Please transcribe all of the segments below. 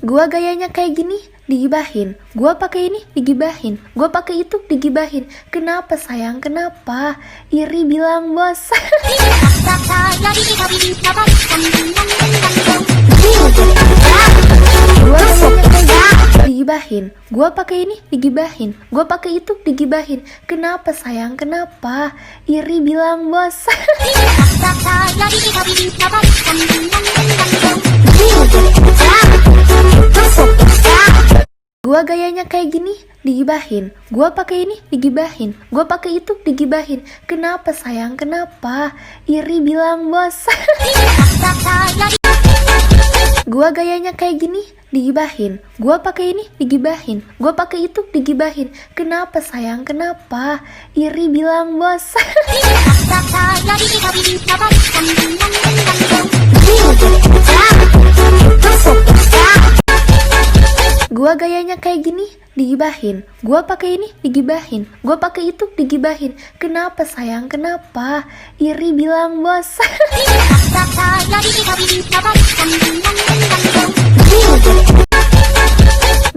Gua gayanya kayak gini, digibahin. Gua pakai ini, digibahin. Gua pakai itu, digibahin. Kenapa sayang, kenapa? Iri bilang bos. Gua gayanya kayak gini, digibahin. Gua pakai ini, digibahin. Gua pakai itu, digibahin. Kenapa sayang, kenapa? Iri bilang bos. Gua gayanya kayak gini, digibahin. Gua pakai ini, digibahin. Gua pakai itu, digibahin. Kenapa sayang, kenapa? Iri bilang bos. Gua gayanya kayak gini, digibahin. Gua pakai ini, digibahin. Gua pakai itu, digibahin. Kenapa sayang, kenapa? Iri bilang bos. Gua gayanya kayak gini, digibahin. Gua pakai ini, digibahin. Gua pakai itu, digibahin. Kenapa sayang, kenapa? Iri bilang bos.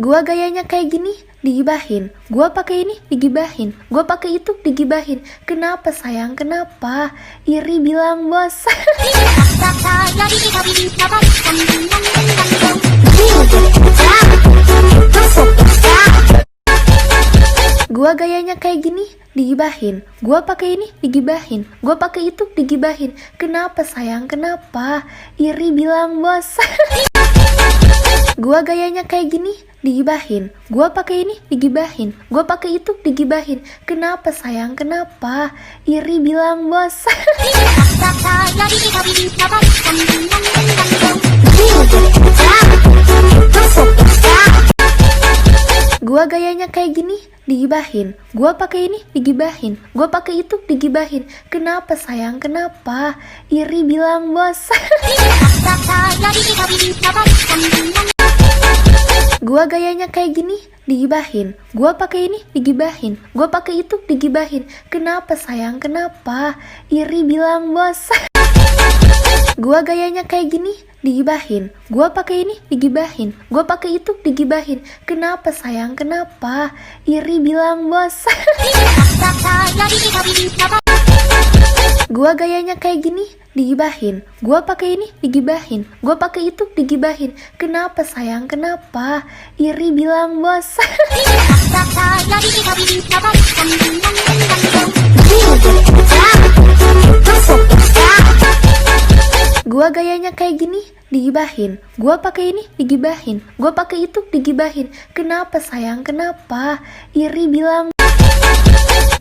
Gua gayanya kayak gini, digibahin. Gua pakai ini, digibahin. Gua pakai itu, digibahin. Kenapa sayang, kenapa? Iri bilang bos. Gua gayanya kayak gini, digibahin. Gua pakai ini, digibahin. Gua pakai itu, digibahin. Kenapa sayang, kenapa? Iri bilang bos. Gua gayanya kayak gini, digibahin. Gua pakai ini, digibahin. Gua pakai itu, digibahin. Kenapa sayang, kenapa? Iri bilang bos. Gua gayanya kayak gini, digibahin. Gua pakai ini, digibahin. Gua pakai itu, digibahin. Kenapa sayang, kenapa? Iri bilang bos. Gua gayanya kayak gini, digibahin. Gua pakai ini, digibahin. Gua pakai itu, digibahin. Kenapa sayang, kenapa? Iri bilang bos. Gua gayanya kayak gini, digibahin. Gua pakai ini, digibahin. Gua pakai itu, digibahin. Kenapa sayang, kenapa? Iri bilang bos. Gua gayanya kayak gini, digibahin. Gua pakai ini, digibahin. Gua pakai itu, digibahin. Kenapa sayang, kenapa? Iri bilang bos. Gua gayanya kayak gini, digibahin. Gua pakai ini, digibahin. Gua pakai itu, digibahin. Kenapa sayang, kenapa? Iri bilang.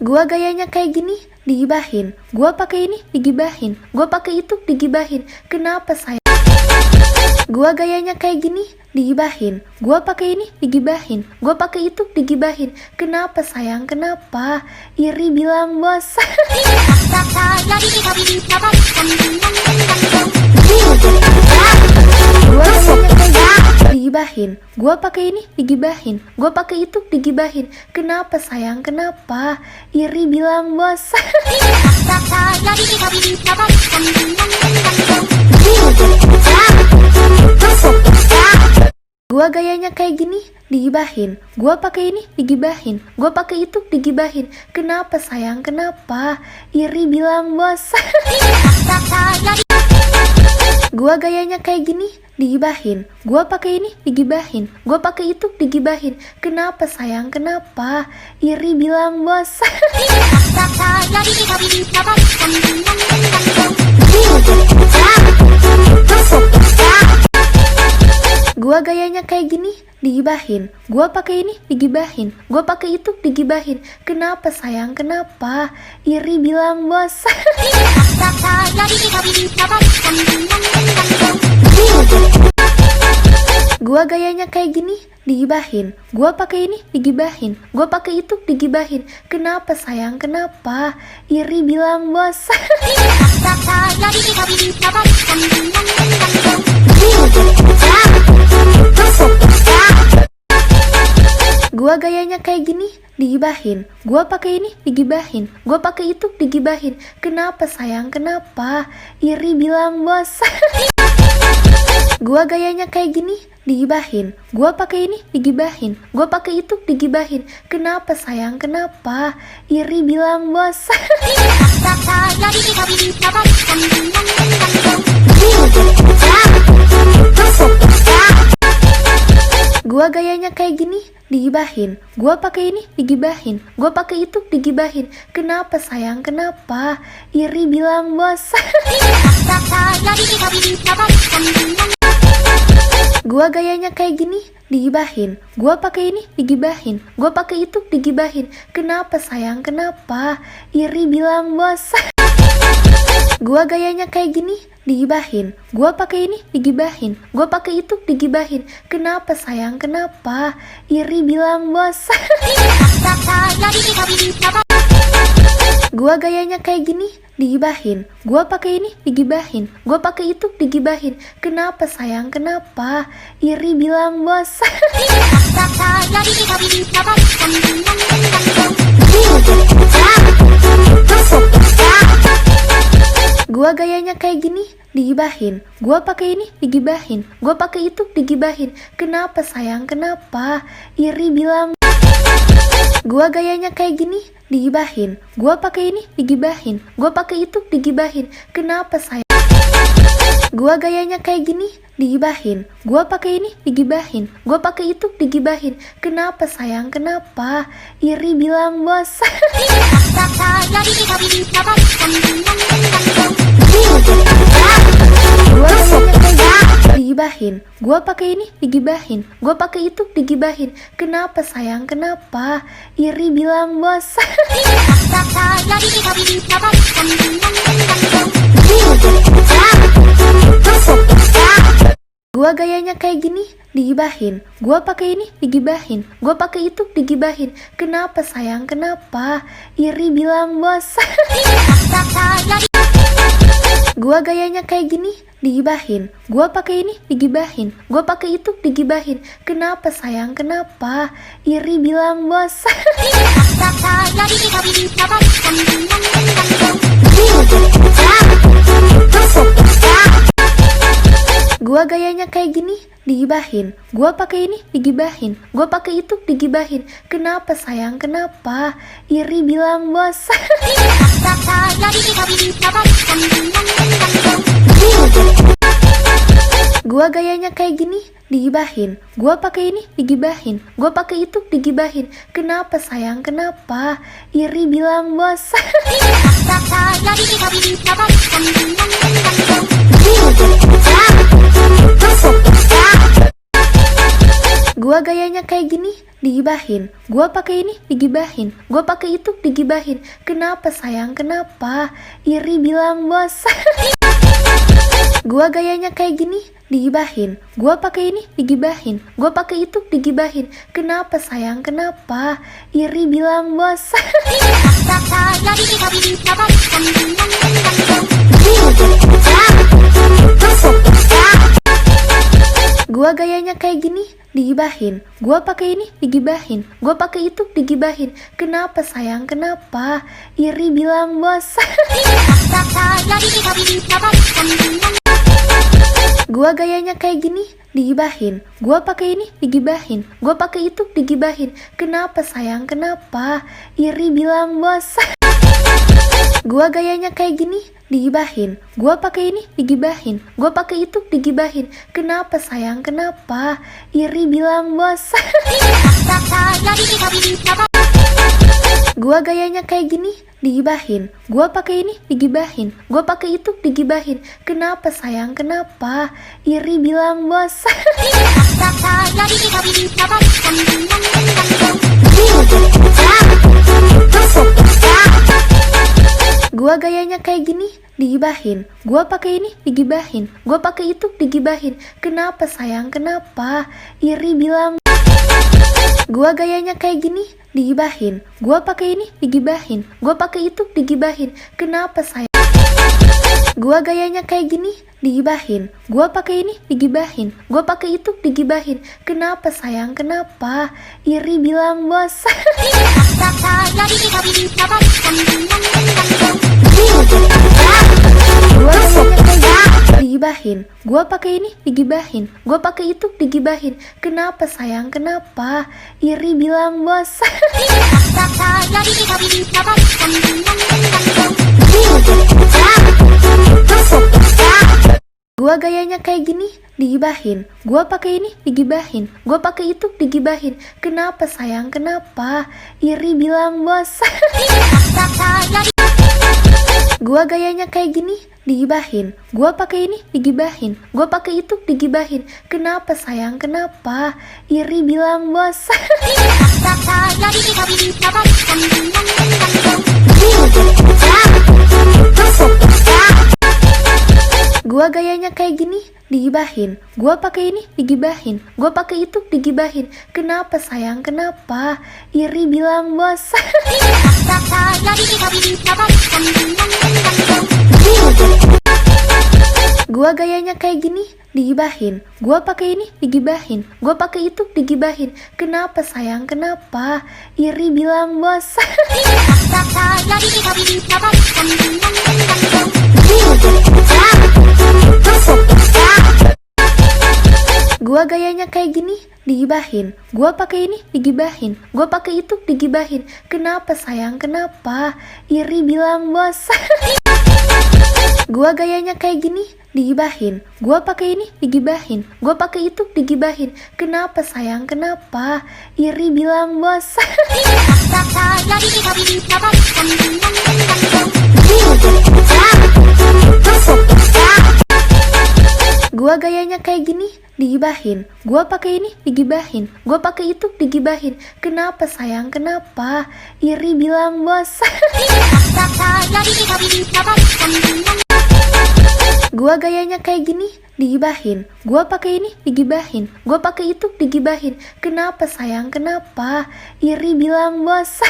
Gua gayanya kayak gini, digibahin. Gua pakai ini, digibahin. Gua pakai itu, digibahin. Kenapa sayang? Gua gayanya kayak gini, digibahin. Gua pakai ini, digibahin. Gua pakai itu, digibahin. Kenapa sayang, kenapa? Iri bilang bos. Gua gayanya kayak gini, digibahin. Gua pakai ini, digibahin. Gua pakai itu, digibahin. Kenapa sayang, kenapa? Iri bilang bos. Gua gayanya kayak gini, digibahin. Gua pakai ini, digibahin. Gua pakai itu, digibahin. Kenapa sayang, kenapa? Iri bilang bos. Gua gayanya kayak gini, digibahin. Gua pakai ini, digibahin. Gua pakai itu, digibahin. Kenapa sayang, kenapa? Iri bilang bos. Gua gayanya kayak gini, digibahin. Gua pakai ini, digibahin. Gua pakai itu, digibahin. Kenapa sayang, kenapa? Iri bilang bos. Gua gayanya kayak gini, digibahin. Gua pakai ini, digibahin. Gua pakai itu, digibahin. Kenapa sayang, kenapa? Iri bilang bos. Gua gayanya gayanya kayak gini, digibahin. Gua pakai ini, digibahin. Gua pakai itu, digibahin. Kenapa sayang, kenapa? Iri bilang bos. Gua gayanya kayak gini, digibahin. Gua pakai ini, digibahin. Gua pakai itu, digibahin. Kenapa sayang, kenapa? Iri bilang bos. Gua gayanya kayak gini, digibahin. Gua pakai ini, digibahin. Gua pakai itu, digibahin. Kenapa sayang, kenapa? Iri bilang bos. Gua gayanya kayak gini, digibahin. Gua pakai ini, digibahin. Gua pakai itu, digibahin. Kenapa sayang, kenapa? Iri bilang bos. Gua gayanya kayak gini, digibahin. Gua pakai ini, digibahin. Gua pakai itu, digibahin. Kenapa sayang, kenapa? Iri bilang bos. Gua gayanya kayak gini, digibahin. Gua pakai ini, digibahin. Gua pakai itu, digibahin. Kenapa sayang, kenapa? Iri bilang bos. Gua gayanya kayak gini, digibahin. Gua pakai ini, digibahin. Gua pakai itu, digibahin. Kenapa sayang, kenapa? Iri bilang. Gua gayanya kayak gini, digibahin. Gua pakai ini, digibahin. Gua pakai itu, digibahin. Kenapa sayang? Gua gayanya kayak gini, digibahin. Gua pakai ini, digibahin. Gua pakai itu, digibahin. Kenapa sayang, kenapa? Iri bilang bos. Digibahin. Gua pakai ini, digibahin. Gua pakai itu, digibahin. Kenapa sayang, kenapa? Iri bilang bos. Gua gayanya kayak gini, digibahin. Gua pakai ini, digibahin. Gua pakai itu, digibahin. Kenapa sayang, kenapa? Iri bilang bos. Gua gayanya kayak gini, digibahin. Gua pakai ini, digibahin. Gua pakai itu, digibahin. Kenapa sayang, kenapa? Iri bilang bos. Gua gayanya kayak gini, digibahin. Gua pakai ini, digibahin. Gua pakai itu, digibahin. Kenapa sayang, kenapa? Iri bilang bos. Gua gayanya kayak gini, digibahin. Gua pakai ini, digibahin. Gua pakai itu, digibahin. Kenapa sayang, kenapa? Iri bilang bos. Gua gayanya kayak gini, digibahin. Gua pakai ini, digibahin. Gua pakai itu, digibahin. Kenapa sayang, kenapa? Iri bilang bos. Gua gayanya kayak gini, digibahin. Gua pakai ini, digibahin. Gua pakai itu, digibahin. Kenapa sayang, kenapa? Iri bilang bos. Gua gayanya kayak gini, digibahin. Gua pakai ini, digibahin. Gua pakai itu, digibahin. Kenapa sayang, kenapa? Iri bilang bos. Gua gayanya kayak gini, digibahin. Gua pakai ini, digibahin. Gua pakai itu, digibahin. Kenapa sayang, kenapa? Iri bilang bos. Gua gayanya kayak gini, digibahin. Gua pakai ini, digibahin. Gua pakai itu, digibahin. Kenapa sayang, kenapa? Iri bilang bos. Gua gayanya kayak gini, digibahin. Gua pakai ini, digibahin. Gua pakai itu, digibahin. Kenapa sayang, kenapa? Iri bilang bos. Gua gayanya kayak gini, digibahin. Gua pakai ini, digibahin. Gua pakai itu, digibahin. Kenapa sayang, kenapa? Iri bilang. Gua gayanya kayak gini, digibahin. Gua pakai ini, digibahin. Gua pakai itu, digibahin. Kenapa sayang? Gua gayanya kayak gini, digibahin. Gua pakai ini, digibahin. Gua pakai itu, digibahin. Kenapa sayang, kenapa? Iri bilang bos. Gua gayanya kayak gini, digibahin. Gua pakai ini, digibahin. Gua pakai itu, digibahin. Kenapa sayang, kenapa? Iri bilang bos. Gua gayanya kayak gini, digibahin. Gua pakai ini, digibahin. Gua pakai itu, digibahin. Kenapa sayang, kenapa? Iri bilang bos. Gua gayanya kayak gini, digibahin. Gua pakai ini, digibahin. Gua pakai itu, digibahin. Kenapa sayang, kenapa? Iri bilang bos. Gua gayanya kayak gini, digibahin. Gua pakai ini, digibahin. Gua pakai itu, digibahin. Kenapa sayang, kenapa? Iri bilang bos. Gua gayanya kayak gini, digibahin. Gua pakai ini, digibahin. Gua pakai itu, digibahin. Kenapa sayang, kenapa? Iri bilang bos. Gua gayanya kayak gini, digibahin. Gua pakai ini, digibahin. Gua pakai itu, digibahin. Kenapa sayang, kenapa? Iri bilang bos. Gua gayanya kayak gini, digibahin. Gua pakai ini, digibahin. Gua pakai itu, digibahin. Kenapa sayang, kenapa? Iri bilang bos. Gua gayanya kayak gini, digibahin. Gua pakai ini, digibahin. Gua pakai itu, digibahin. Kenapa sayang, kenapa? Iri bilang bos. Gua gayanya kayak gini, digibahin. Gua pakai ini, digibahin. Gua pakai itu, digibahin. Kenapa sayang, kenapa? Iri bilang bos.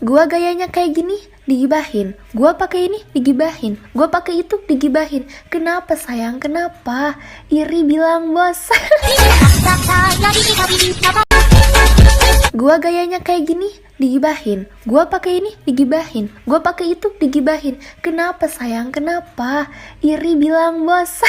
Gua gayanya kayak gini, digibahin. Gua pakai ini, digibahin. Gua pakai itu, digibahin. Kenapa sayang, kenapa? Iri bilang bos. Gua gayanya kayak gini, digibahin. Gua pakai ini, digibahin. Gua pakai itu, digibahin. Kenapa sayang, kenapa? Iri bilang bos.